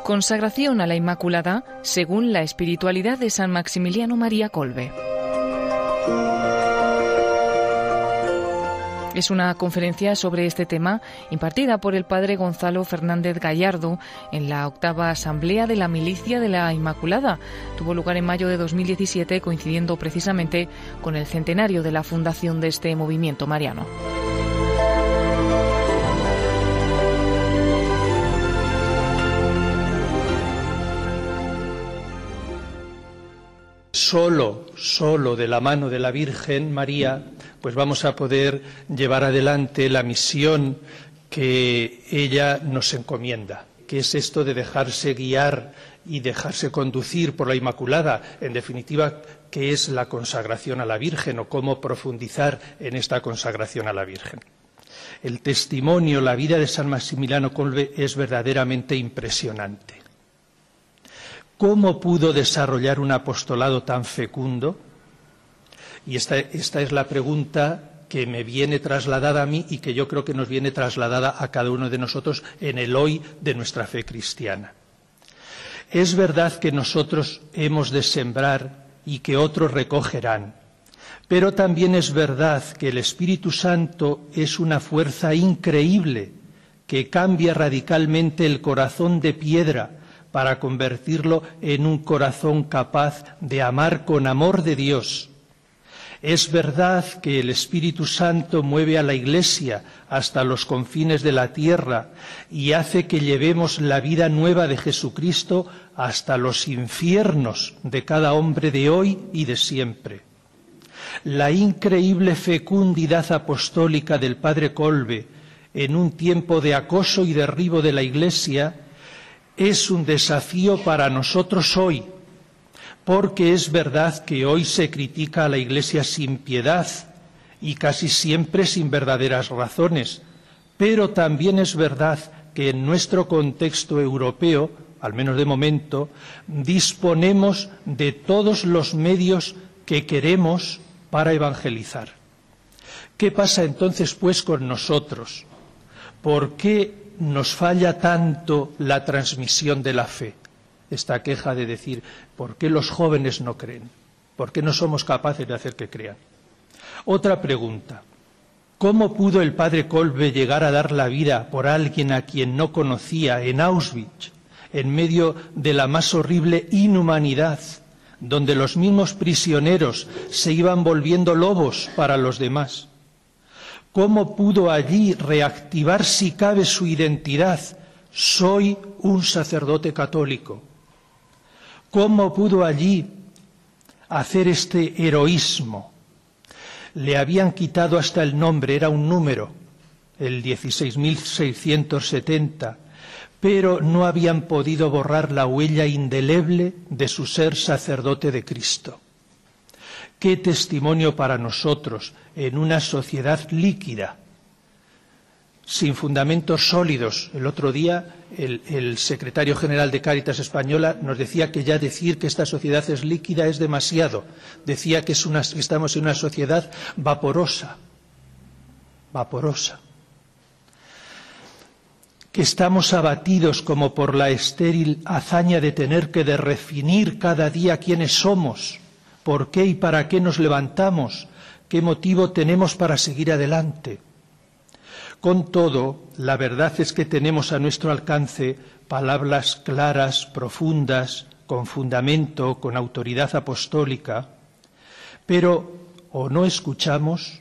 Consagración a la Inmaculada según la espiritualidad de San Maximiliano María Kolbe. Es una conferencia sobre este tema impartida por el padre Gonzalo Fernández Gallardo en la 8ª Asamblea de la Milicia de la Inmaculada. Tuvo lugar en mayo de 2017, coincidiendo precisamente con el centenario de la fundación de este movimiento mariano. Solo de la mano de la Virgen María, pues vamos a poder llevar adelante la misión que ella nos encomienda, que es esto de dejarse guiar y dejarse conducir por la Inmaculada, en definitiva, que es la consagración a la Virgen o cómo profundizar en esta consagración a la Virgen. El testimonio, la vida de San Maximiliano Kolbe es verdaderamente impresionante. ¿Cómo pudo desarrollar un apostolado tan fecundo? Y esta es la pregunta que me viene trasladada a mí y que yo creo que nos viene trasladada a cada uno de nosotros en el hoy de nuestra fe cristiana. Es verdad que nosotros hemos de sembrar y que otros recogerán, pero también es verdad que el Espíritu Santo es una fuerza increíble que cambia radicalmente el corazón de piedra para convertirlo en un corazón capaz de amar con amor de Dios. Es verdad que el Espíritu Santo mueve a la Iglesia hasta los confines de la tierra y hace que llevemos la vida nueva de Jesucristo hasta los infiernos de cada hombre de hoy y de siempre. La increíble fecundidad apostólica del Padre Kolbe en un tiempo de acoso y derribo de la Iglesia es un desafío para nosotros hoy, porque es verdad que hoy se critica a la Iglesia sin piedad y casi siempre sin verdaderas razones, pero también es verdad que en nuestro contexto europeo, al menos de momento, disponemos de todos los medios que queremos para evangelizar. ¿Qué pasa entonces pues con nosotros? ¿Por qué nos falla tanto la transmisión de la fe? Esta queja de decir, ¿por qué los jóvenes no creen? ¿Por qué no somos capaces de hacer que crean? Otra pregunta, ¿cómo pudo el padre Kolbe llegar a dar la vida por alguien a quien no conocía en Auschwitz, en medio de la más horrible inhumanidad, donde los mismos prisioneros se iban volviendo lobos para los demás? ¿Cómo pudo allí reactivar, si cabe, su identidad? Soy un sacerdote católico. ¿Cómo pudo allí hacer este heroísmo? Le habían quitado hasta el nombre, era un número, el 16.670, pero no habían podido borrar la huella indeleble de su ser sacerdote de Cristo. Qué testimonio para nosotros en una sociedad líquida, sin fundamentos sólidos. El otro día el secretario general de Cáritas Española nos decía que ya decir que esta sociedad es líquida es demasiado. Decía que estamos en una sociedad vaporosa, que estamos abatidos como por la estéril hazaña de tener que redefinir cada día quiénes somos. ¿Por qué y para qué nos levantamos? ¿Qué motivo tenemos para seguir adelante? Con todo, la verdad es que tenemos a nuestro alcance palabras claras, profundas, con fundamento, con autoridad apostólica, pero o no escuchamos,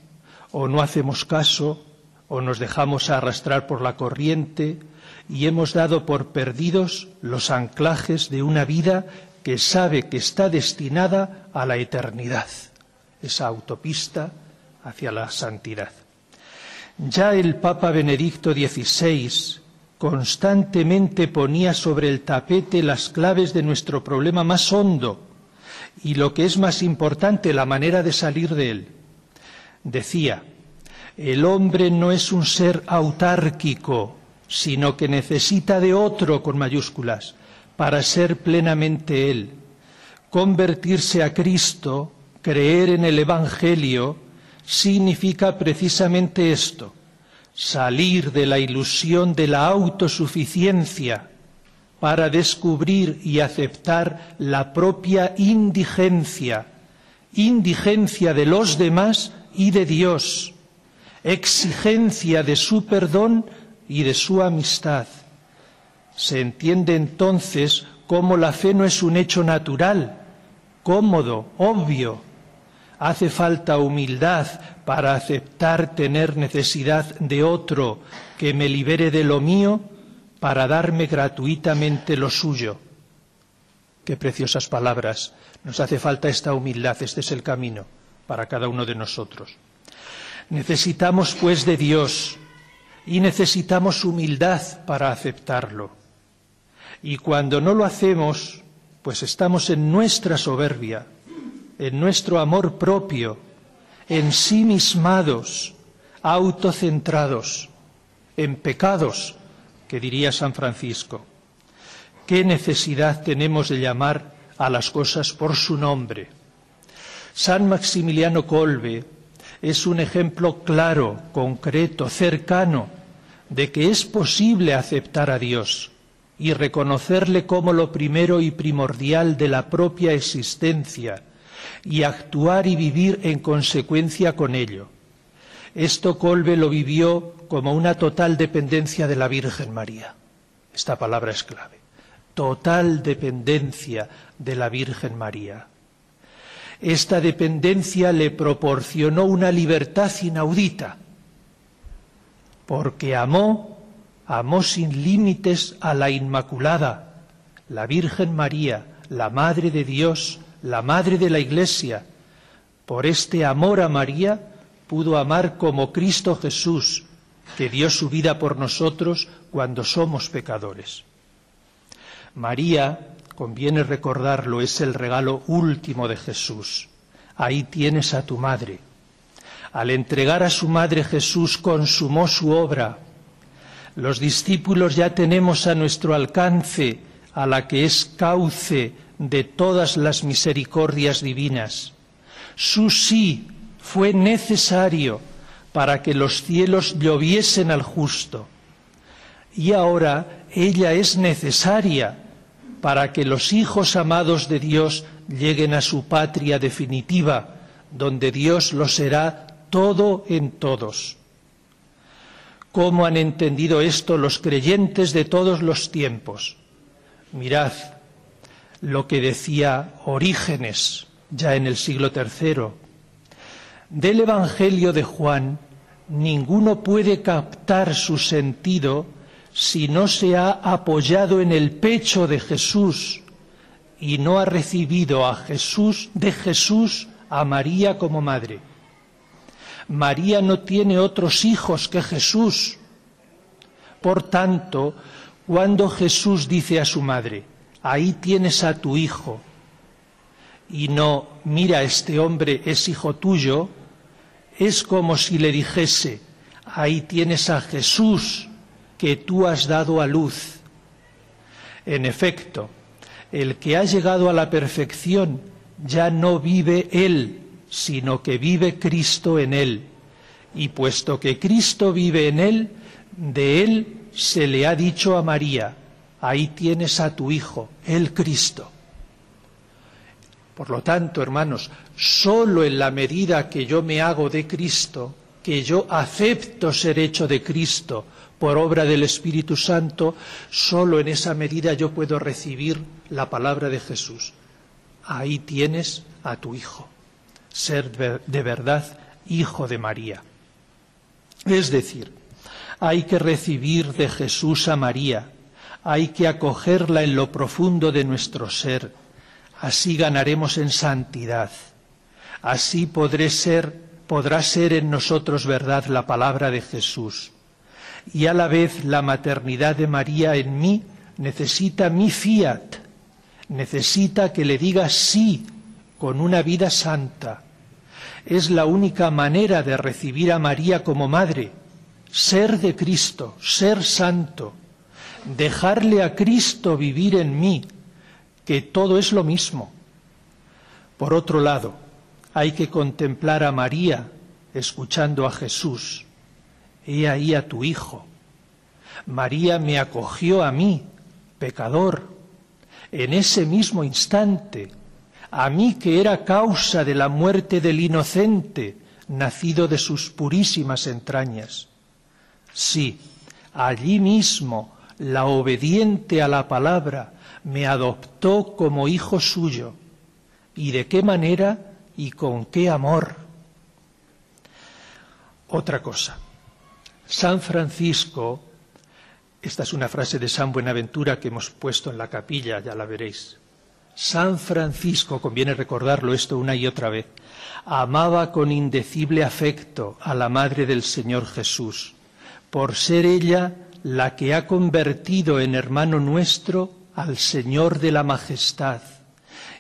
o no hacemos caso, o nos dejamos arrastrar por la corriente y hemos dado por perdidos los anclajes de una vida que sabe que está destinada a la eternidad, esa autopista hacia la santidad. Ya el Papa Benedicto XVI constantemente ponía sobre el tapete las claves de nuestro problema más hondo y, lo que es más importante, la manera de salir de él. Decía, el hombre no es un ser autárquico, sino que necesita de otro con mayúsculas, para ser plenamente Él. Convertirse a Cristo, creer en el Evangelio, significa precisamente esto, salir de la ilusión de la autosuficiencia para descubrir y aceptar la propia indigencia de los demás y de Dios, exigencia de su perdón y de su amistad. Se entiende entonces cómo la fe no es un hecho natural, cómodo, obvio. Hace falta humildad para aceptar tener necesidad de otro que me libere de lo mío para darme gratuitamente lo suyo. Qué preciosas palabras. Nos hace falta esta humildad, este es el camino para cada uno de nosotros. Necesitamos pues de Dios y necesitamos humildad para aceptarlo. Y cuando no lo hacemos, pues estamos en nuestra soberbia, en nuestro amor propio, ensimismados, autocentrados, en pecados, que diría San Francisco. ¿Qué necesidad tenemos de llamar a las cosas por su nombre? San Maximiliano Kolbe es un ejemplo claro, concreto, cercano, de que es posible aceptar a Dios y reconocerle como lo primero y primordial de la propia existencia y actuar y vivir en consecuencia con ello. Esto Kolbe lo vivió como una total dependencia de la Virgen María. Esta palabra es clave. Total dependencia de la Virgen María. Esta dependencia le proporcionó una libertad inaudita, porque amó sin límites a la Inmaculada, la Virgen María, la Madre de Dios, la Madre de la Iglesia. Por este amor a María pudo amar como Cristo Jesús, que dio su vida por nosotros cuando somos pecadores. María, conviene recordarlo, es el regalo último de Jesús. Ahí tienes a tu madre. Al entregar a su madre, Jesús consumó su obra. Los discípulos ya tenemos a nuestro alcance a la que es cauce de todas las misericordias divinas. Su sí fue necesario para que los cielos lloviesen al justo. Y ahora ella es necesaria para que los hijos amados de Dios lleguen a su patria definitiva, donde Dios lo será todo en todos. ¿Cómo han entendido esto los creyentes de todos los tiempos? Mirad lo que decía Orígenes, ya en el siglo III. Del Evangelio de Juan, ninguno puede captar su sentido si no se ha apoyado en el pecho de Jesús y no ha recibido de Jesús a María como madre. María no tiene otros hijos que Jesús. Por tanto, cuando Jesús dice a su madre, ahí tienes a tu hijo, y no, mira, este hombre es hijo tuyo, es como si le dijese, ahí tienes a Jesús, que tú has dado a luz. En efecto, el que ha llegado a la perfección ya no vive él, sino que vive Cristo en él. Y puesto que Cristo vive en él, de él se le ha dicho a María, ahí tienes a tu Hijo, el Cristo. Por lo tanto, hermanos, solo en la medida que yo me hago de Cristo, que yo acepto ser hecho de Cristo por obra del Espíritu Santo, solo en esa medida yo puedo recibir la palabra de Jesús. Ahí tienes a tu Hijo, ser de verdad Hijo de María. Es decir, hay que recibir de Jesús a María, hay que acogerla en lo profundo de nuestro ser, así ganaremos en santidad, así podrá ser en nosotros verdad la palabra de Jesús. Y a la vez la maternidad de María en mí necesita mi fiat, necesita que le diga sí con una vida santa. Es la única manera de recibir a María como madre, ser de Cristo, ser santo, dejarle a Cristo vivir en mí, que todo es lo mismo. Por otro lado, hay que contemplar a María escuchando a Jesús. He ahí a tu Hijo. María me acogió a mí, pecador, en ese mismo instante, a mí que era causa de la muerte del inocente, nacido de sus purísimas entrañas. Sí, allí mismo, la obediente a la palabra me adoptó como hijo suyo. ¿Y de qué manera y con qué amor? Otra cosa. San Francisco, esta es una frase de San Buenaventura que hemos puesto en la capilla, ya la veréis. San Francisco, conviene recordarlo esto una y otra vez, amaba con indecible afecto a la Madre del Señor Jesús, por ser ella la que ha convertido en hermano nuestro al Señor de la Majestad,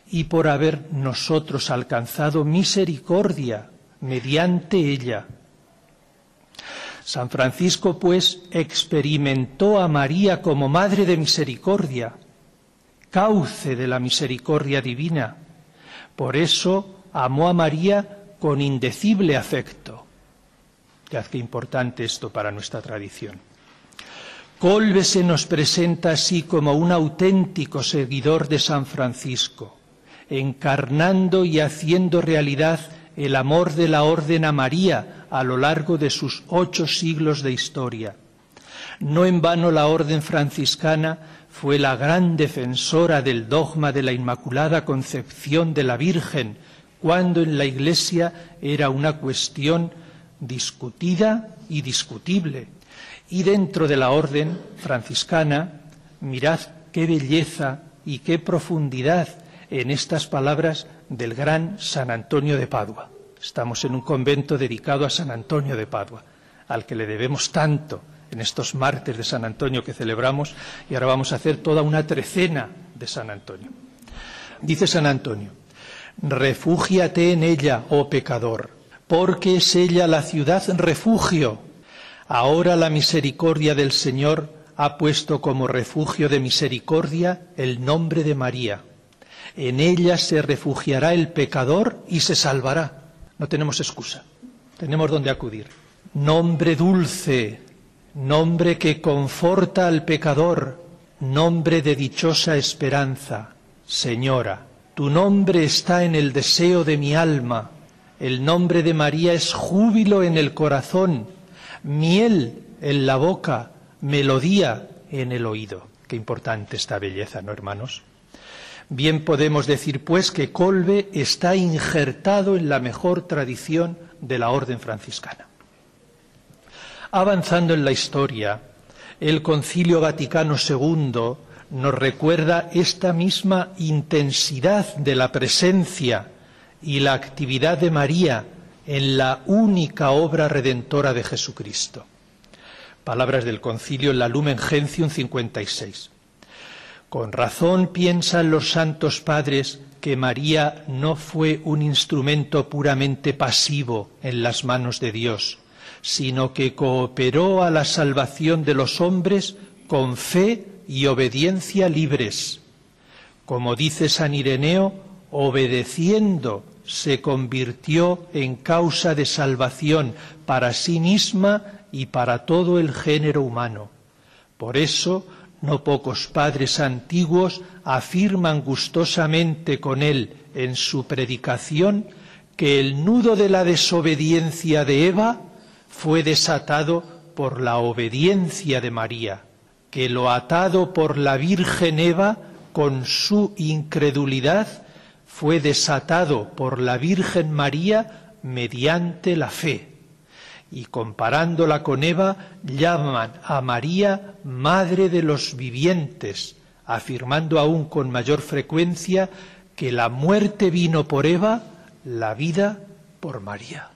y por haber nosotros alcanzado misericordia mediante ella. San Francisco, pues, experimentó a María como Madre de Misericordia, cauce de la misericordia divina. Por eso amó a María con indecible afecto. Mirad qué importante esto para nuestra tradición. Kolbe se nos presenta así como un auténtico seguidor de San Francisco, encarnando y haciendo realidad el amor de la Orden a María a lo largo de sus 8 siglos de historia. No en vano la Orden franciscana fue la gran defensora del dogma de la Inmaculada Concepción de la Virgen, cuando en la Iglesia era una cuestión discutida y discutible. Y dentro de la Orden franciscana, mirad qué belleza y qué profundidad en estas palabras del gran San Antonio de Padua. Estamos en un convento dedicado a San Antonio de Padua, al que le debemos tanto en estos martes de San Antonio que celebramos, y ahora vamos a hacer toda una trecena de San Antonio. Dice San Antonio: refúgiate en ella, oh pecador, porque es ella la ciudad refugio. Ahora la misericordia del Señor ha puesto como refugio de misericordia el nombre de María. En ella se refugiará el pecador y se salvará. No tenemos excusa, tenemos donde acudir. Nombre dulce, nombre que conforta al pecador, nombre de dichosa esperanza. Señora, tu nombre está en el deseo de mi alma. El nombre de María es júbilo en el corazón, miel en la boca, melodía en el oído. Qué importante esta belleza, ¿no, hermanos? Bien podemos decir, pues, que Kolbe está injertado en la mejor tradición de la Orden franciscana. Avanzando en la historia, el Concilio Vaticano II nos recuerda esta misma intensidad de la presencia y la actividad de María en la única obra redentora de Jesucristo. Palabras del Concilio en la Lumen Gentium 56. Con razón piensan los santos padres que María no fue un instrumento puramente pasivo en las manos de Dios, sino que cooperó a la salvación de los hombres con fe y obediencia libres. Como dice San Ireneo, obedeciendo se convirtió en causa de salvación para sí misma y para todo el género humano. Por eso, no pocos padres antiguos afirman gustosamente con él en su predicación que el nudo de la desobediencia de Eva fue desatado por la obediencia de María, que lo atado por la Virgen Eva con su incredulidad fue desatado por la Virgen María mediante la fe. Y comparándola con Eva, llaman a María Madre de los vivientes, afirmando aún con mayor frecuencia que la muerte vino por Eva, la vida por María.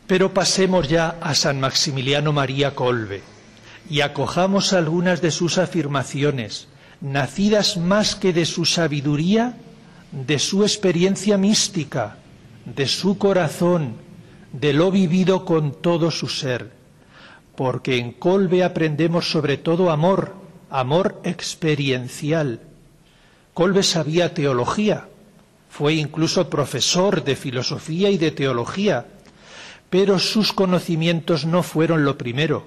Pero pasemos ya a San Maximiliano María Kolbe y acojamos algunas de sus afirmaciones, nacidas más que de su sabiduría, de su experiencia mística, de su corazón, de lo vivido con todo su ser, porque en Kolbe aprendemos sobre todo amor, amor experiencial. Kolbe sabía teología, fue incluso profesor de filosofía y de teología, pero sus conocimientos no fueron lo primero,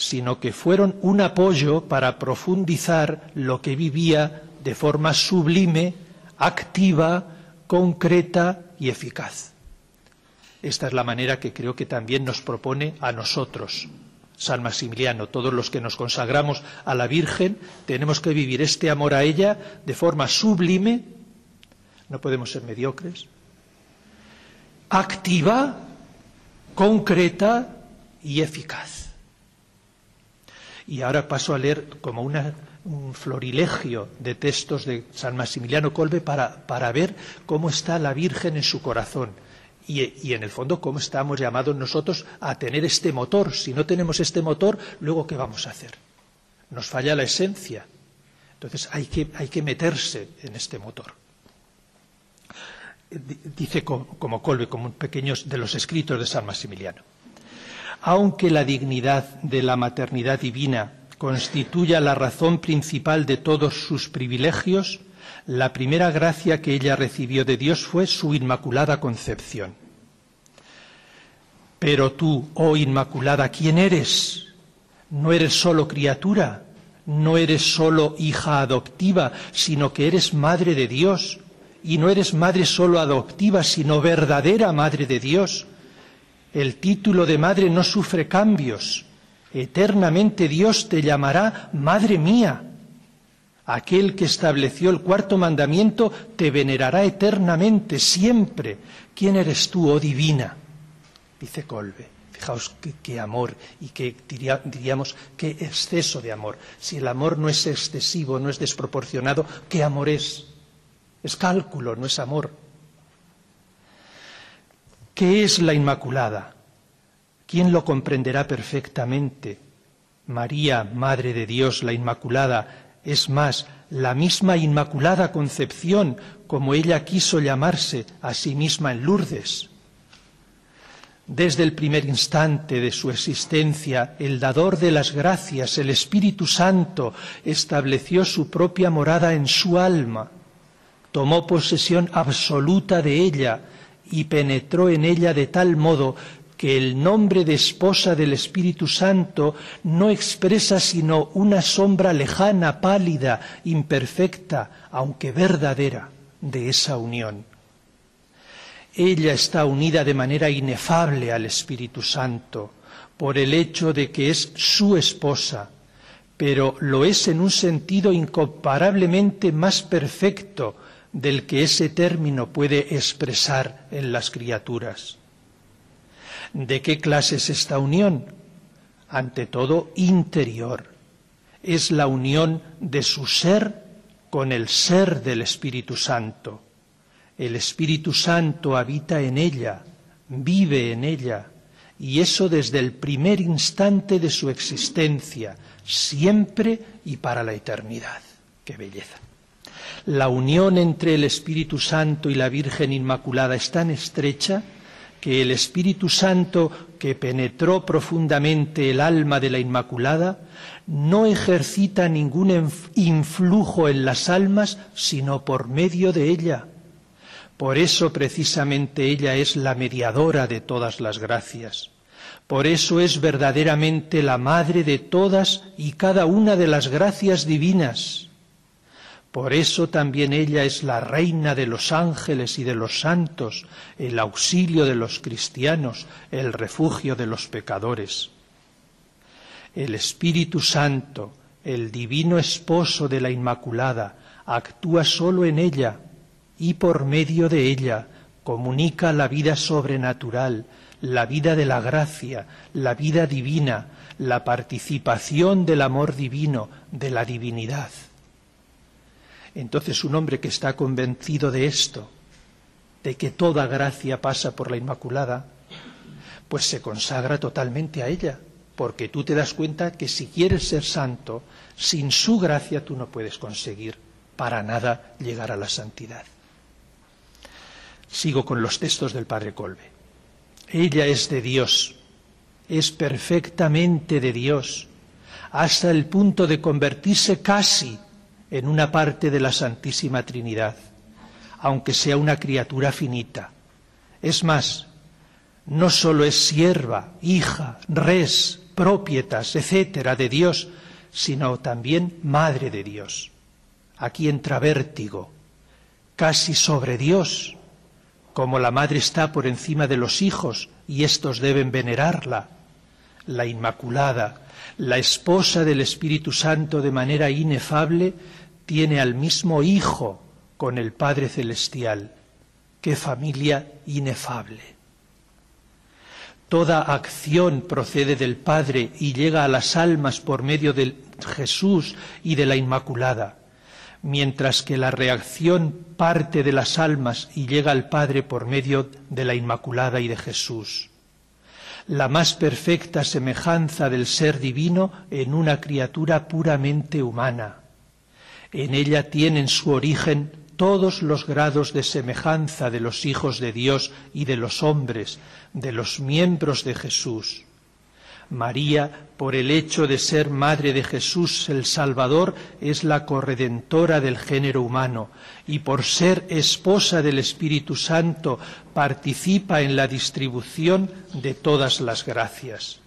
sino que fueron un apoyo para profundizar lo que vivía de forma sublime, activa, concreta y eficaz. Esta es la manera que creo que también nos propone a nosotros San Maximiliano. Todos los que nos consagramos a la Virgen tenemos que vivir este amor a ella de forma sublime, no podemos ser mediocres, activa, concreta y eficaz. Y ahora paso a leer como un florilegio de textos de San Maximiliano Kolbe para ver cómo está la Virgen en su corazón y en el fondo cómo estamos llamados nosotros a tener este motor. Si no tenemos este motor, luego ¿qué vamos a hacer? Nos falla la esencia. Entonces hay que meterse en este motor. Dice como Kolbe, como pequeños de los escritos de San Maximiliano. Aunque la dignidad de la maternidad divina constituya la razón principal de todos sus privilegios, la primera gracia que ella recibió de Dios fue su Inmaculada Concepción. Pero tú, oh Inmaculada, ¿quién eres? No eres solo criatura, no eres solo hija adoptiva, sino que eres Madre de Dios, y no eres madre solo adoptiva, sino verdadera Madre de Dios. El título de madre no sufre cambios. Eternamente Dios te llamará Madre mía. Aquel que estableció el cuarto mandamiento te venerará eternamente, siempre. ¿Quién eres tú, oh divina? Dice Kolbe. Fijaos qué amor y diríamos qué exceso de amor. Si el amor no es excesivo, no es desproporcionado, ¿qué amor es? Es cálculo, no es amor. ¿Qué es la Inmaculada? ¿Quién lo comprenderá perfectamente? María, Madre de Dios, la Inmaculada, es más, la misma Inmaculada Concepción, como ella quiso llamarse a sí misma en Lourdes. Desde el primer instante de su existencia, el dador de las gracias, el Espíritu Santo, estableció su propia morada en su alma, tomó posesión absoluta de ella y penetró en ella de tal modo que el nombre de esposa del Espíritu Santo no expresa sino una sombra lejana, pálida, imperfecta, aunque verdadera, de esa unión. Ella está unida de manera inefable al Espíritu Santo por el hecho de que es su esposa, pero lo es en un sentido incomparablemente más perfecto del que ese término puede expresar en las criaturas. ¿De qué clase es esta unión? Ante todo, interior. Es la unión de su ser con el ser del Espíritu Santo. El Espíritu Santo habita en ella, vive en ella, y eso desde el primer instante de su existencia, siempre y para la eternidad. ¡Qué belleza! La unión entre el Espíritu Santo y la Virgen Inmaculada es tan estrecha que el Espíritu Santo, que penetró profundamente el alma de la Inmaculada, no ejercita ningún influjo en las almas sino por medio de ella. Por eso precisamente ella es la mediadora de todas las gracias. Por eso es verdaderamente la madre de todas y cada una de las gracias divinas. Por eso también ella es la reina de los ángeles y de los santos, el auxilio de los cristianos, el refugio de los pecadores. El Espíritu Santo, el divino esposo de la Inmaculada, actúa solo en ella y por medio de ella comunica la vida sobrenatural, la vida de la gracia, la vida divina, la participación del amor divino, de la divinidad. Entonces un hombre que está convencido de esto, de que toda gracia pasa por la Inmaculada, pues se consagra totalmente a ella, porque tú te das cuenta que si quieres ser santo, sin su gracia tú no puedes conseguir para nada llegar a la santidad. Sigo con los textos del Padre Kolbe. Ella es de Dios, es perfectamente de Dios, hasta el punto de convertirse casi en una parte de la Santísima Trinidad, aunque sea una criatura finita. Es más, no solo es sierva, hija, res, propietas, etcétera, de Dios, sino también Madre de Dios. Aquí entra vértigo, casi sobre Dios, como la Madre está por encima de los hijos y éstos deben venerarla, la Inmaculada, la esposa del Espíritu Santo de manera inefable, tiene al mismo Hijo con el Padre Celestial. ¡Qué familia inefable! Toda acción procede del Padre y llega a las almas por medio de Jesús y de la Inmaculada, mientras que la reacción parte de las almas y llega al Padre por medio de la Inmaculada y de Jesús. La más perfecta semejanza del ser divino en una criatura puramente humana. En ella tienen su origen todos los grados de semejanza de los hijos de Dios y de los hombres, de los miembros de Jesús. María, por el hecho de ser madre de Jesús el Salvador, es la corredentora del género humano y por ser esposa del Espíritu Santo participa en la distribución de todas las gracias.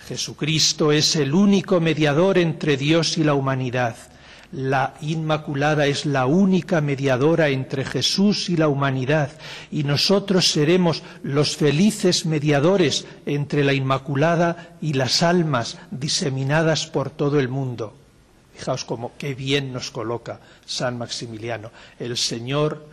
Jesucristo es el único mediador entre Dios y la humanidad. La Inmaculada es la única mediadora entre Jesús y la humanidad, y nosotros seremos los felices mediadores entre la Inmaculada y las almas diseminadas por todo el mundo. Fijaos cómo qué bien nos coloca San Maximiliano, el Señor,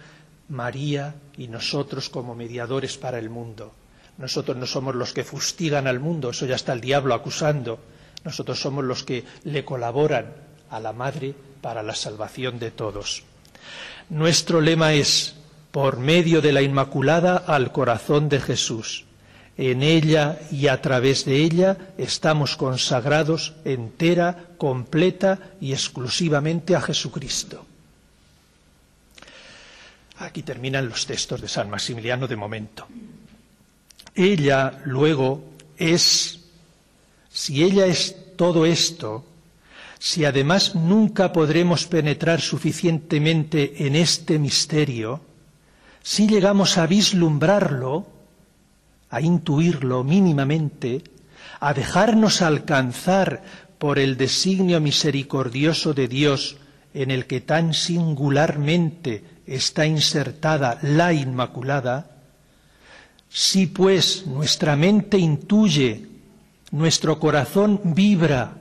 María y nosotros como mediadores para el mundo. Nosotros no somos los que fustigan al mundo, eso ya está el diablo acusando. Nosotros somos los que le colaboran a la Madre para la salvación de todos. Nuestro lema es, por medio de la Inmaculada al corazón de Jesús. En ella y a través de ella estamos consagrados entera, completa y exclusivamente a Jesucristo. Aquí terminan los textos de San Maximiliano de momento. Ella luego es, si ella es todo esto, si además nunca podremos penetrar suficientemente en este misterio, si llegamos a vislumbrarlo, a intuirlo mínimamente, a dejarnos alcanzar por el designio misericordioso de Dios en el que tan singularmente está insertada la Inmaculada, si pues nuestra mente intuye, nuestro corazón vibra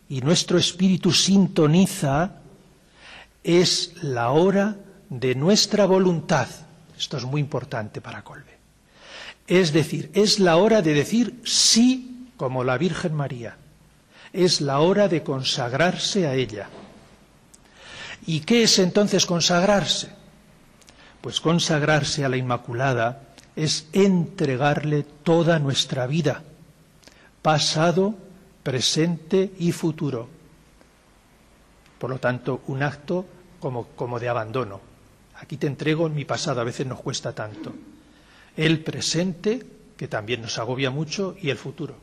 y nuestro espíritu sintoniza, es la hora de nuestra voluntad. Esto es muy importante para Kolbe. Es decir, es la hora de decir sí como la Virgen María. Es la hora de consagrarse a ella. ¿Y qué es entonces consagrarse? Pues consagrarse a la Inmaculada es entregarle toda nuestra vida, pasado, presente y futuro. Por lo tanto, un acto como de abandono. Aquí te entrego mi pasado, a veces nos cuesta tanto. El presente, que también nos agobia mucho, y el futuro.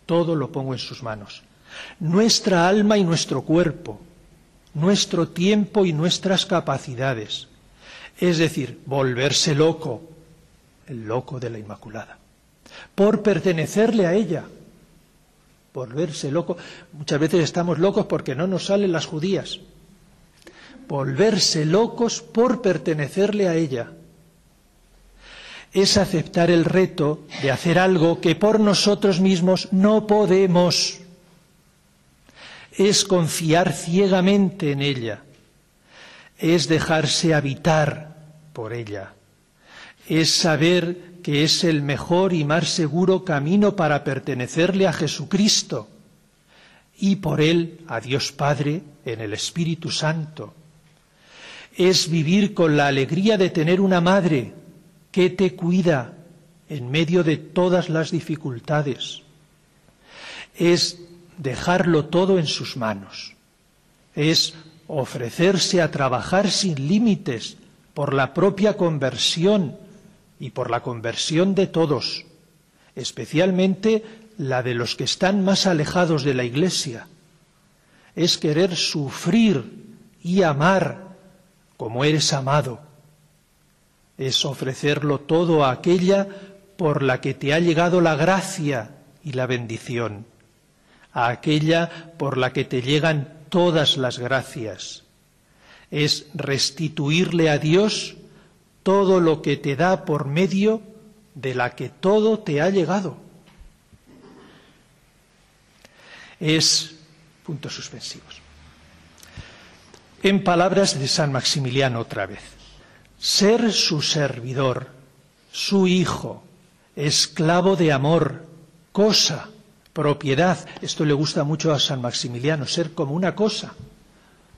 Todo lo pongo en sus manos. Nuestra alma y nuestro cuerpo, nuestro tiempo y nuestras capacidades. Es decir, volverse loco, el loco de la Inmaculada, por pertenecerle a ella. Volverse loco. Muchas veces estamos locos porque no nos salen las judías. Volverse locos por pertenecerle a ella. Es aceptar el reto de hacer algo que por nosotros mismos no podemos. Es confiar ciegamente en ella. Es dejarse habitar por ella. Es saber que es el mejor y más seguro camino para pertenecerle a Jesucristo y por él a Dios Padre en el Espíritu Santo. Es vivir con la alegría de tener una madre que te cuida en medio de todas las dificultades. Es dejarlo todo en sus manos. Es ofrecerse a trabajar sin límites por la propia conversión y por la conversión de todos, especialmente la de los que están más alejados de la Iglesia. Es querer sufrir y amar como eres amado. Es ofrecerlo todo a aquella por la que te ha llegado la gracia y la bendición, a aquella por la que te llegan todas las gracias. Es restituirle a Dios todo lo que te da por medio de la que todo te ha llegado. Es puntos suspensivos. En palabras de San Maximiliano otra vez, ser su servidor, su hijo, esclavo de amor, cosa, propiedad. Esto le gusta mucho a San Maximiliano, ser como una cosa.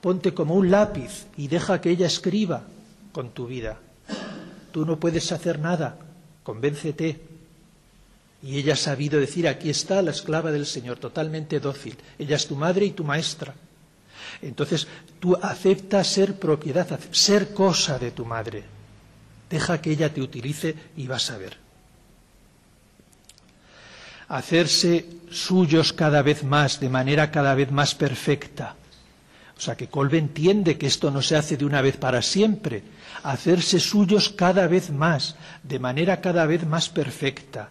Ponte como un lápiz y deja que ella escriba con tu vida. Tú no puedes hacer nada, convéncete. Y ella ha sabido decir, aquí está la esclava del Señor, totalmente dócil. Ella es tu madre y tu maestra. Entonces, tú aceptas ser propiedad, ser cosa de tu madre. Deja que ella te utilice y vas a ver. Hacerse suyos cada vez más, de manera cada vez más perfecta. O sea, que Kolbe entiende que esto no se hace de una vez para siempre. Hacerse suyos cada vez más, de manera cada vez más perfecta.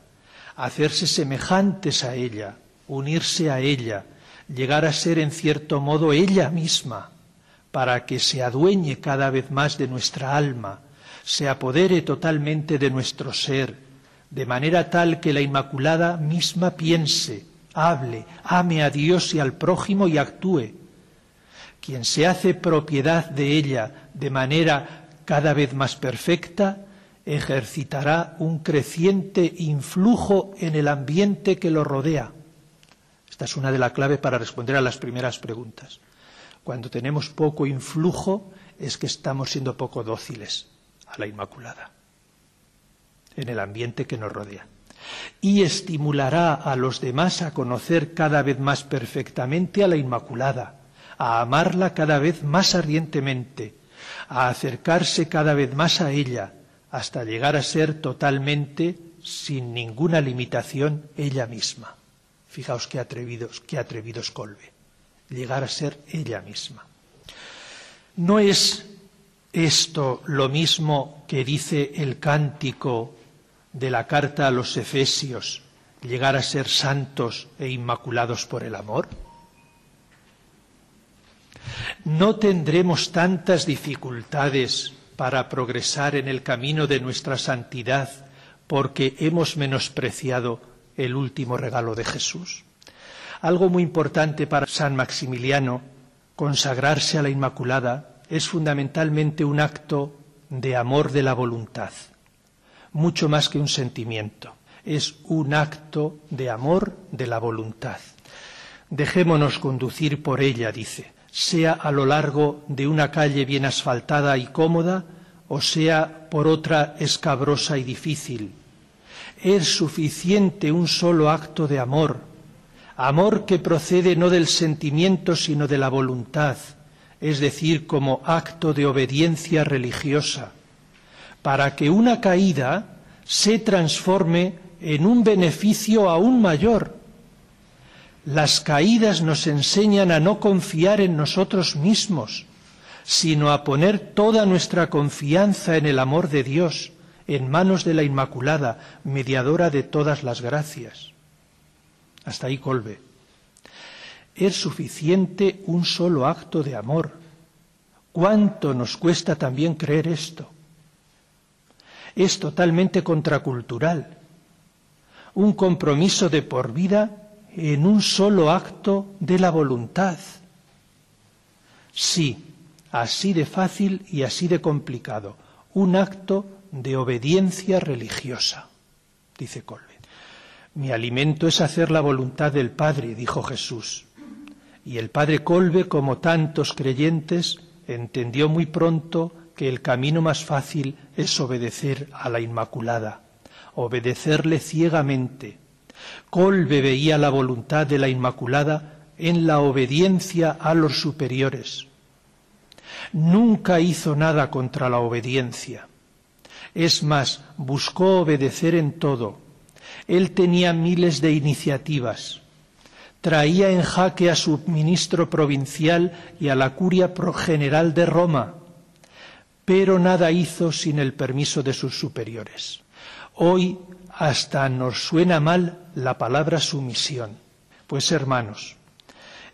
Hacerse semejantes a ella, unirse a ella, llegar a ser en cierto modo ella misma, para que se adueñe cada vez más de nuestra alma, se apodere totalmente de nuestro ser, de manera tal que la Inmaculada misma piense, hable, ame a Dios y al prójimo y actúe. Quien se hace propiedad de ella de manera cada vez más perfecta, ejercitará un creciente influjo en el ambiente que lo rodea. Esta es una de las claves para responder a las primeras preguntas. Cuando tenemos poco influjo es que estamos siendo poco dóciles a la Inmaculada en el ambiente que nos rodea. Y estimulará a los demás a conocer cada vez más perfectamente a la Inmaculada, a amarla cada vez más ardientemente, a acercarse cada vez más a ella, hasta llegar a ser totalmente, sin ninguna limitación, ella misma. Fijaos qué atrevidos Kolbe, llegar a ser ella misma. ¿No es esto lo mismo que dice el cántico de la carta a los Efesios, llegar a ser santos e inmaculados por el amor? ¿No tendremos tantas dificultades para progresar en el camino de nuestra santidad porque hemos menospreciado el último regalo de Jesús? Algo muy importante para San Maximiliano, consagrarse a la Inmaculada, es fundamentalmente un acto de amor de la voluntad, mucho más que un sentimiento. Es un acto de amor de la voluntad. Dejémonos conducir por ella, dice, sea a lo largo de una calle bien asfaltada y cómoda, o sea por otra escabrosa y difícil. Es suficiente un solo acto de amor, amor que procede no del sentimiento sino de la voluntad, es decir, como acto de obediencia religiosa, para que una caída se transforme en un beneficio aún mayor. Las caídas nos enseñan a no confiar en nosotros mismos, sino a poner toda nuestra confianza en el amor de Dios, en manos de la Inmaculada, mediadora de todas las gracias. Hasta ahí Kolbe. Es suficiente un solo acto de amor. ¿Cuánto nos cuesta también creer esto? Es totalmente contracultural. Un compromiso de por vida en un solo acto de la voluntad. Sí, así de fácil y así de complicado. Un acto de obediencia religiosa, dice Kolbe. Mi alimento es hacer la voluntad del Padre, dijo Jesús. Y el padre Kolbe, como tantos creyentes, entendió muy pronto que el camino más fácil es obedecer a la Inmaculada, obedecerle ciegamente. Kolbe veía la voluntad de la Inmaculada en la obediencia a los superiores. Nunca hizo nada contra la obediencia. Es más, buscó obedecer en todo. Él tenía miles de iniciativas. Traía en jaque a su ministro provincial y a la curia general de Roma, pero nada hizo sin el permiso de sus superiores. Hoy hasta nos suena mal la palabra sumisión. Pues hermanos,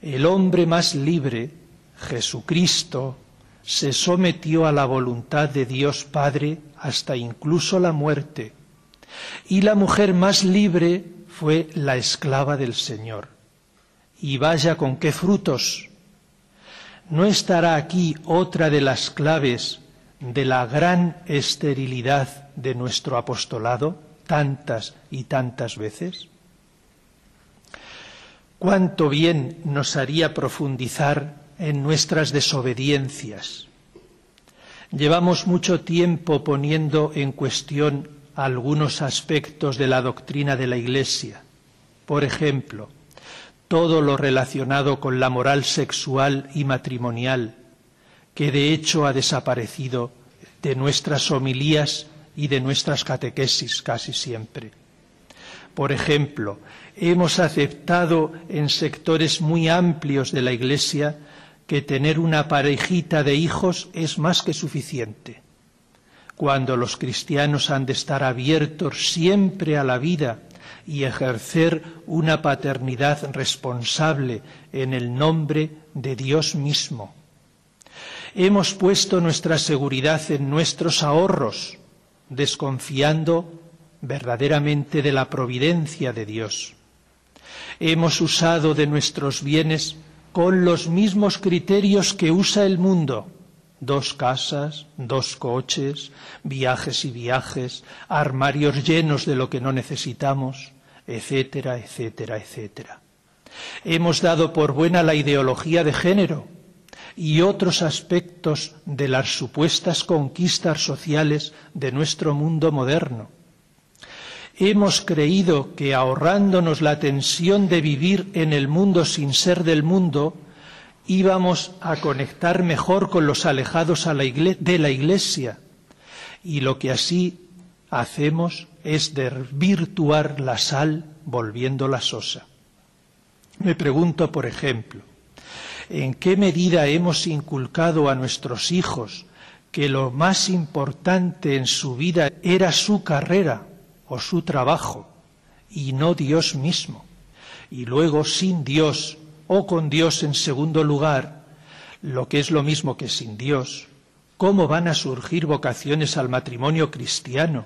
el hombre más libre, Jesucristo, se sometió a la voluntad de Dios Padre hasta incluso la muerte. Y la mujer más libre fue la esclava del Señor. Y vaya con qué frutos. ¿No estará aquí otra de las claves de la gran esterilidad de nuestro apostolado tantas y tantas veces? Cuánto bien nos haría profundizar en nuestras desobediencias. Llevamos mucho tiempo poniendo en cuestión algunos aspectos de la doctrina de la Iglesia. Por ejemplo, todo lo relacionado con la moral sexual y matrimonial, que de hecho ha desaparecido de nuestras homilías y de nuestras catequesis casi siempre. Por ejemplo, hemos aceptado en sectores muy amplios de la Iglesia que tener una parejita de hijos es más que suficiente, cuando los cristianos han de estar abiertos siempre a la vida y ejercer una paternidad responsable en el nombre de Dios mismo. Hemos puesto nuestra seguridad en nuestros ahorros, desconfiando verdaderamente de la providencia de Dios. Hemos usado de nuestros bienes con los mismos criterios que usa el mundo: 2 casas, 2 coches, viajes y viajes, armarios llenos de lo que no necesitamos, etcétera, etcétera, etcétera. Hemos dado por buena la ideología de género y otros aspectos de las supuestas conquistas sociales de nuestro mundo moderno. Hemos creído que ahorrándonos la tensión de vivir en el mundo sin ser del mundo, íbamos a conectar mejor con los alejados de la Iglesia, y lo que así hacemos es desvirtuar la sal volviéndola sosa. Me pregunto, por ejemplo, ¿en qué medida hemos inculcado a nuestros hijos que lo más importante en su vida era su carrera o su trabajo y no Dios mismo? Y luego, sin Dios o con Dios en segundo lugar, lo que es lo mismo que sin Dios, ¿cómo van a surgir vocaciones al matrimonio cristiano,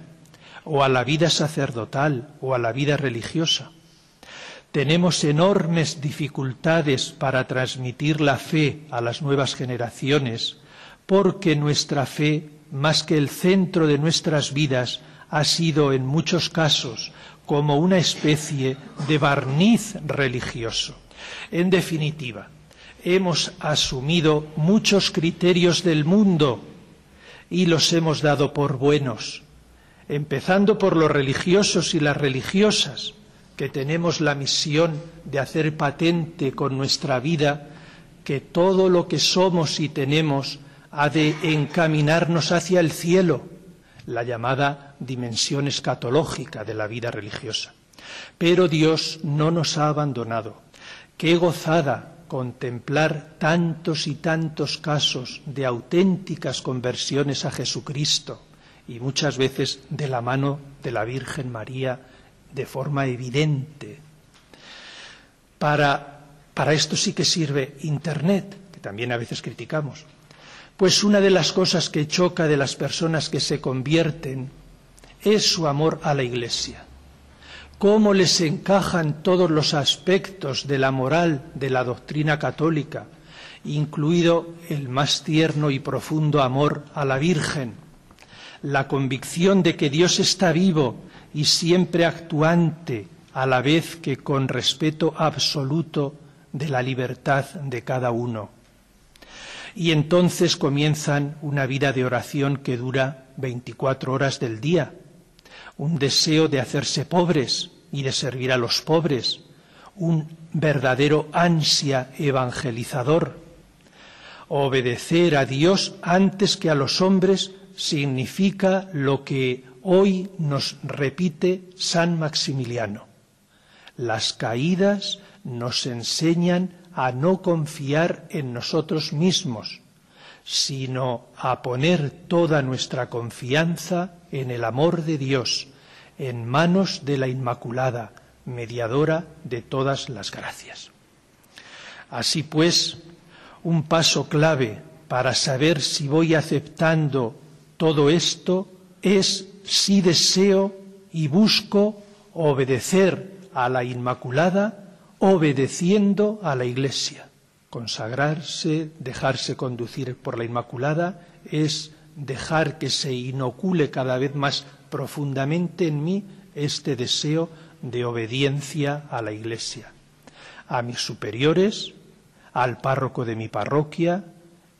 o a la vida sacerdotal, o a la vida religiosa? Tenemos enormes dificultades para transmitir la fe a las nuevas generaciones, porque nuestra fe, más que el centro de nuestras vidas, ha sido en muchos casos como una especie de barniz religioso. En definitiva, hemos asumido muchos criterios del mundo y los hemos dado por buenos, empezando por los religiosos y las religiosas, que tenemos la misión de hacer patente con nuestra vida que todo lo que somos y tenemos ha de encaminarnos hacia el cielo, la llamada dimensión escatológica de la vida religiosa. Pero Dios no nos ha abandonado. Qué gozada contemplar tantos y tantos casos de auténticas conversiones a Jesucristo, y muchas veces de la mano de la Virgen María, de forma evidente. Para esto sí que sirve Internet, que también a veces criticamos. Pues una de las cosas que choca de las personas que se convierten es su amor a la Iglesia. Cómo les encajan todos los aspectos de la moral de la doctrina católica, incluido el más tierno y profundo amor a la Virgen, la convicción de que Dios está vivo y siempre actuante, a la vez que con respeto absoluto de la libertad de cada uno. Y entonces comienzan una vida de oración que dura 24 horas del día, un deseo de hacerse pobres y de servir a los pobres, un verdadero ansia evangelizador. Obedecer a Dios antes que a los hombres significa lo que hoy nos repite San Maximiliano: las caídas nos enseñan a no confiar en nosotros mismos, sino a poner toda nuestra confianza en el amor de Dios, en manos de la Inmaculada, mediadora de todas las gracias. Así pues, un paso clave para saber si voy aceptando todo esto es si deseo y busco obedecer a la Inmaculada, obedeciendo a la Iglesia. Consagrarse, dejarse conducir por la Inmaculada, es dejar que se inocule cada vez más profundamente en mí este deseo de obediencia a la Iglesia, a mis superiores, al párroco de mi parroquia,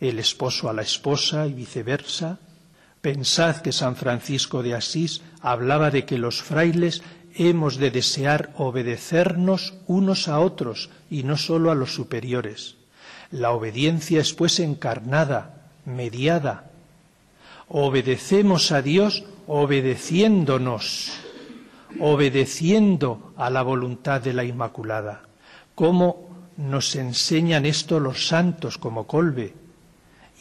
el esposo a la esposa y viceversa. Pensad que San Francisco de Asís hablaba de que los frailes hemos de desear obedecernos unos a otros y no solo a los superiores. La obediencia es pues encarnada, mediada. Obedecemos a Dios obedeciéndonos, obedeciendo a la voluntad de la Inmaculada. ¿Cómo nos enseñan esto los santos como Kolbe?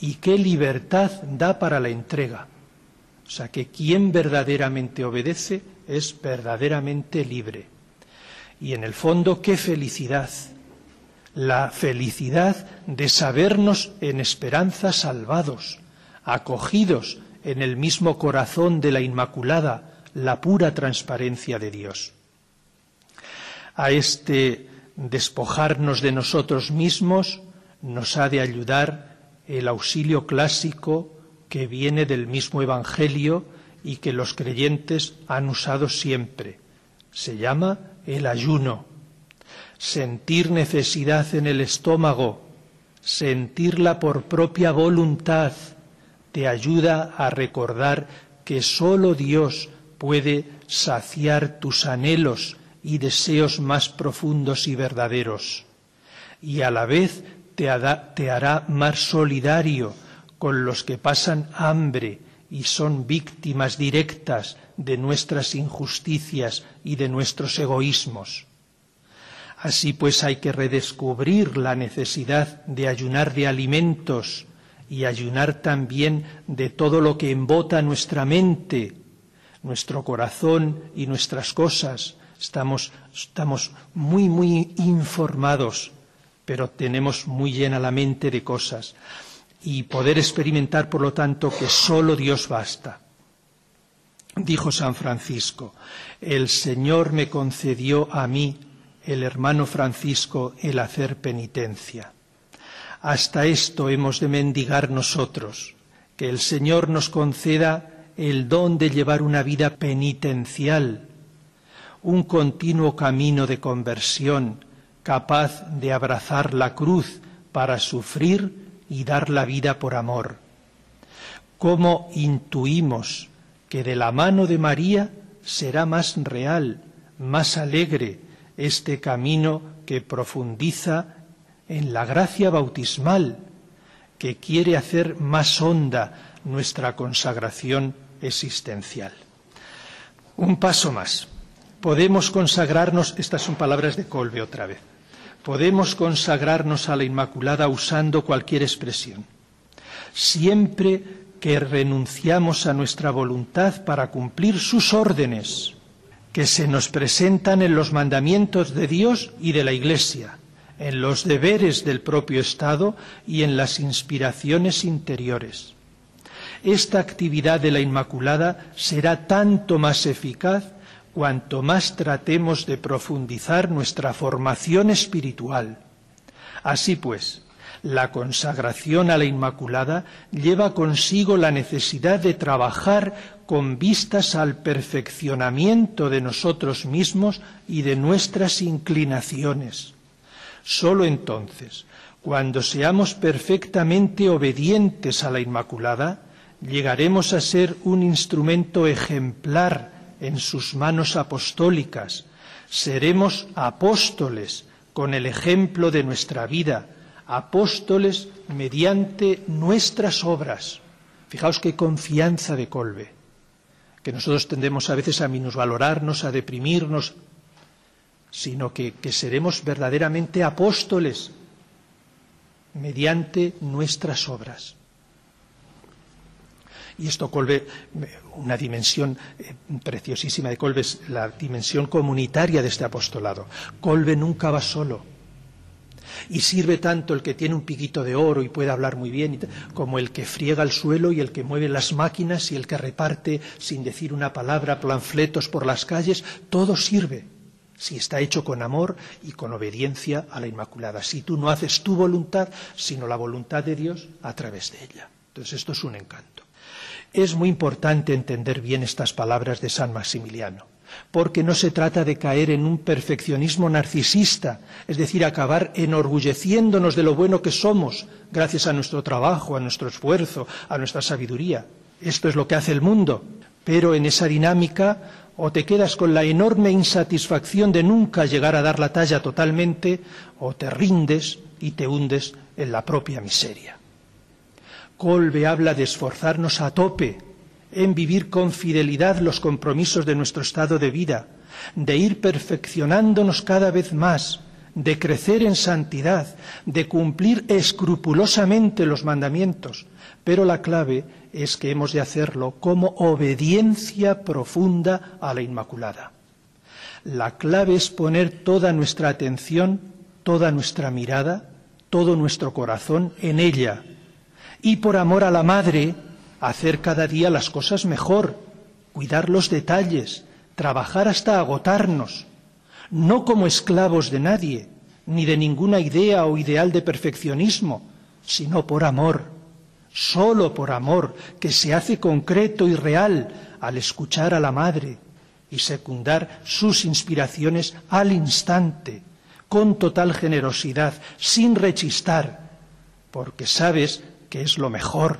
¿Y qué libertad da para la entrega? O sea, que quien verdaderamente obedece es verdaderamente libre. Y en el fondo, qué felicidad. La felicidad de sabernos en esperanza salvados, acogidos en el mismo corazón de la Inmaculada, la pura transparencia de Dios. A este despojarnos de nosotros mismos nos ha de ayudar el auxilio clásico que viene del mismo Evangelio y que los creyentes han usado siempre. Se llama el ayuno. Sentir necesidad en el estómago, sentirla por propia voluntad, te ayuda a recordar que sólo Dios puede saciar tus anhelos y deseos más profundos y verdaderos, y a la vez te hará más solidario con los que pasan hambre y son víctimas directas de nuestras injusticias y de nuestros egoísmos. Así pues hay que redescubrir la necesidad de ayunar de alimentos y ayunar también de todo lo que embota nuestra mente, nuestro corazón y nuestras cosas. Estamos muy informados, pero tenemos muy llena la mente de cosas. Y poder experimentar, por lo tanto, que solo Dios basta. Dijo San Francisco, el Señor me concedió a mí, el hermano Francisco, el hacer penitencia. Hasta esto hemos de mendigar nosotros, que el Señor nos conceda el don de llevar una vida penitencial, un continuo camino de conversión, capaz de abrazar la cruz para sufrir y dar la vida por amor. ¿Cómo intuimos que de la mano de María será más real, más alegre este camino que profundiza en la gracia bautismal, que quiere hacer más honda nuestra consagración existencial? Un paso más. Podemos consagrarnos, estas son palabras de Kolbe otra vez, podemos consagrarnos a la Inmaculada usando cualquier expresión, siempre que renunciamos a nuestra voluntad para cumplir sus órdenes, que se nos presentan en los mandamientos de Dios y de la Iglesia, en los deberes del propio Estado y en las inspiraciones interiores. Esta actividad de la Inmaculada será tanto más eficaz cuanto más tratemos de profundizar nuestra formación espiritual. Así pues, la consagración a la Inmaculada lleva consigo la necesidad de trabajar con vistas al perfeccionamiento de nosotros mismos y de nuestras inclinaciones. Sólo entonces, cuando seamos perfectamente obedientes a la Inmaculada, llegaremos a ser un instrumento ejemplar en sus manos apostólicas. Seremos apóstoles con el ejemplo de nuestra vida, apóstoles mediante nuestras obras. Fijaos qué confianza de Kolbe, que nosotros tendemos a veces a minusvalorarnos, a deprimirnos, sino que seremos verdaderamente apóstoles mediante nuestras obras. Y esto Kolbe, una dimensión preciosísima de Kolbe es la dimensión comunitaria de este apostolado. Kolbe nunca va solo. Y sirve tanto el que tiene un piquito de oro y puede hablar muy bien, como el que friega el suelo y el que mueve las máquinas y el que reparte sin decir una palabra panfletos por las calles. Todo sirve si está hecho con amor y con obediencia a la Inmaculada. Si tú no haces tu voluntad, sino la voluntad de Dios a través de ella. Entonces esto es un encanto. Es muy importante entender bien estas palabras de San Maximiliano, porque no se trata de caer en un perfeccionismo narcisista, es decir, acabar enorgulleciéndonos de lo bueno que somos, gracias a nuestro trabajo, a nuestro esfuerzo, a nuestra sabiduría. Esto es lo que hace el mundo, pero en esa dinámica o te quedas con la enorme insatisfacción de nunca llegar a dar la talla totalmente, o te rindes y te hundes en la propia miseria. Kolbe habla de esforzarnos a tope en vivir con fidelidad los compromisos de nuestro estado de vida, de ir perfeccionándonos cada vez más, de crecer en santidad, de cumplir escrupulosamente los mandamientos, pero la clave es que hemos de hacerlo como obediencia profunda a la Inmaculada. La clave es poner toda nuestra atención, toda nuestra mirada, todo nuestro corazón en ella, y por amor a la Madre, hacer cada día las cosas mejor, cuidar los detalles, trabajar hasta agotarnos, no como esclavos de nadie, ni de ninguna idea o ideal de perfeccionismo, sino por amor, solo por amor, que se hace concreto y real al escuchar a la Madre y secundar sus inspiraciones al instante, con total generosidad, sin rechistar, porque sabes que es lo mejor,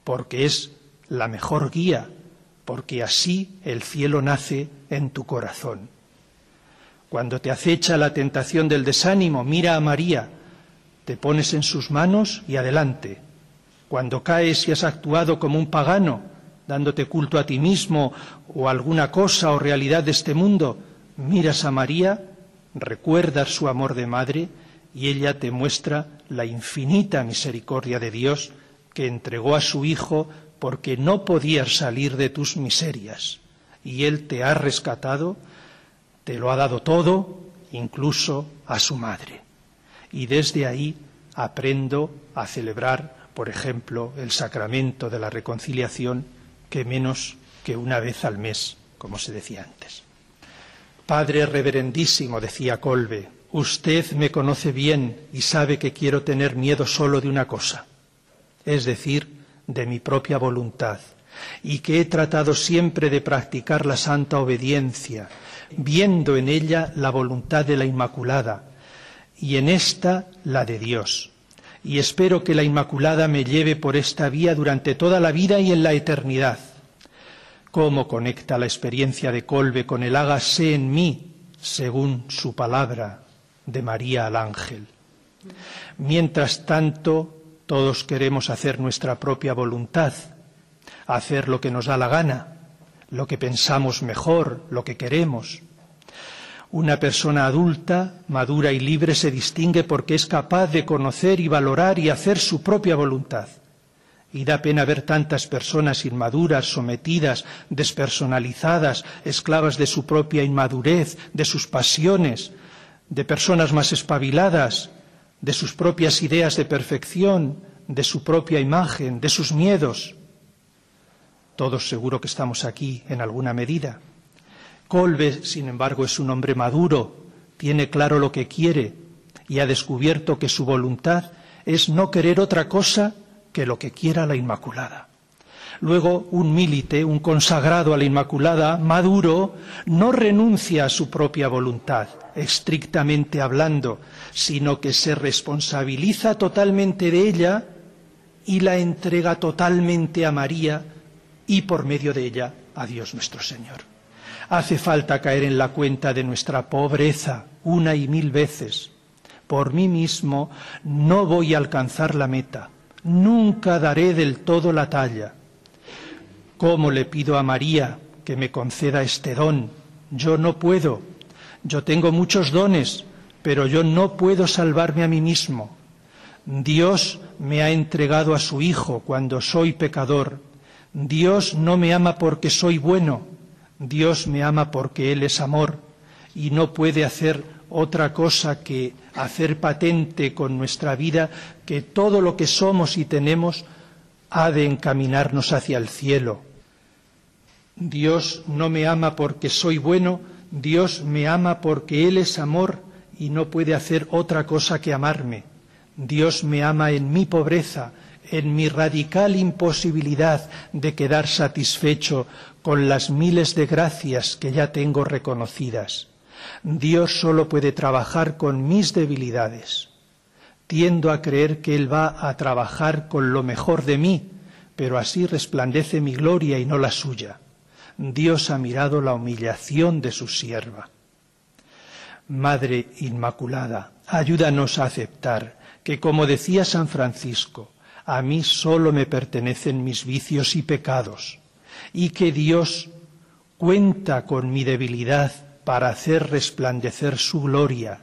porque es la mejor guía, porque así el cielo nace en tu corazón. Cuando te acecha la tentación del desánimo, mira a María, te pones en sus manos y adelante. Cuando caes y has actuado como un pagano, dándote culto a ti mismo o a alguna cosa o realidad de este mundo, miras a María, recuerdas su amor de madre y ella te muestra la infinita misericordia de Dios que entregó a su Hijo porque no podías salir de tus miserias. Y Él te ha rescatado, te lo ha dado todo, incluso a su madre. Y desde ahí aprendo a celebrar, por ejemplo, el sacramento de la reconciliación, que menos que una vez al mes, como se decía antes. Padre reverendísimo, decía Kolbe, usted me conoce bien y sabe que quiero tener miedo solo de una cosa, es decir, de mi propia voluntad, y que he tratado siempre de practicar la santa obediencia, viendo en ella la voluntad de la Inmaculada, y en esta la de Dios. Y espero que la Inmaculada me lleve por esta vía durante toda la vida y en la eternidad. ¿Cómo conecta la experiencia de Kolbe con el hágase en mí, según su palabra, de María al ángel? Mientras tanto, todos queremos hacer nuestra propia voluntad, hacer lo que nos da la gana, lo que pensamos mejor, lo que queremos. Una persona adulta, madura y libre se distingue porque es capaz de conocer y valorar y hacer su propia voluntad. Y da pena ver tantas personas inmaduras, sometidas, despersonalizadas, esclavas de su propia inmadurez, de sus pasiones, de personas más espabiladas, de sus propias ideas de perfección, de su propia imagen, de sus miedos. Todos seguro que estamos aquí en alguna medida. Kolbe, sin embargo, es un hombre maduro, tiene claro lo que quiere y ha descubierto que su voluntad es no querer otra cosa que lo que quiera la Inmaculada. Luego, un milite, un consagrado a la Inmaculada, maduro, no renuncia a su propia voluntad, estrictamente hablando, sino que se responsabiliza totalmente de ella y la entrega totalmente a María y por medio de ella a Dios nuestro Señor. Hace falta caer en la cuenta de nuestra pobreza una y mil veces. Por mí mismo no voy a alcanzar la meta, nunca daré del todo la talla. ¿Cómo le pido a María que me conceda este don? Yo no puedo. Yo tengo muchos dones, pero yo no puedo salvarme a mí mismo. Dios me ha entregado a su Hijo cuando soy pecador. Dios no me ama porque soy bueno, Dios me ama porque Él es amor y no puede hacer otra cosa que hacer patente con nuestra vida que todo lo que somos y tenemos ha de encaminarnos hacia el cielo. Dios no me ama porque soy bueno, Dios me ama porque Él es amor y no puede hacer otra cosa que amarme. Dios me ama en mi pobreza, en mi radical imposibilidad de quedar satisfecho con las miles de gracias que ya tengo reconocidas. Dios solo puede trabajar con mis debilidades. Tiendo a creer que Él va a trabajar con lo mejor de mí, pero así resplandece mi gloria y no la suya. Dios ha mirado la humillación de su sierva. Madre Inmaculada, ayúdanos a aceptar que, como decía San Francisco, a mí solo me pertenecen mis vicios y pecados, y que Dios cuenta con mi debilidad para hacer resplandecer su gloria,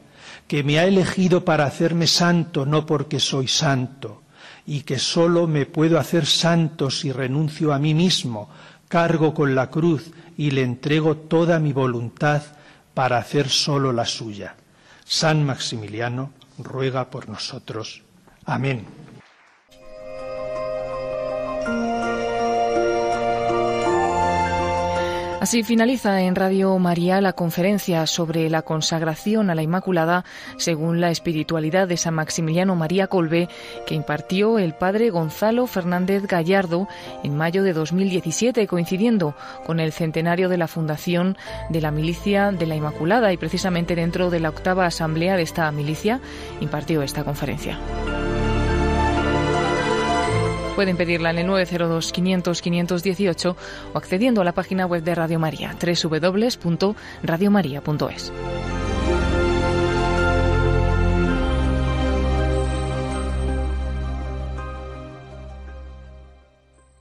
que me ha elegido para hacerme santo no porque soy santo, y que solo me puedo hacer santo si renuncio a mí mismo, cargo con la cruz y le entrego toda mi voluntad para hacer solo la suya. San Maximiliano ruega por nosotros. Amén. Así finaliza en Radio María la conferencia sobre la consagración a la Inmaculada según la espiritualidad de San Maximiliano María Colbe, que impartió el padre Gonzalo Fernández Gallardo en mayo de 2017, coincidiendo con el centenario de la fundación de la Milicia de la Inmaculada, y precisamente dentro de la 8ª asamblea de esta milicia impartió esta conferencia. Pueden pedirla en el 902 500 518 o accediendo a la página web de Radio María, www.radiomaria.es.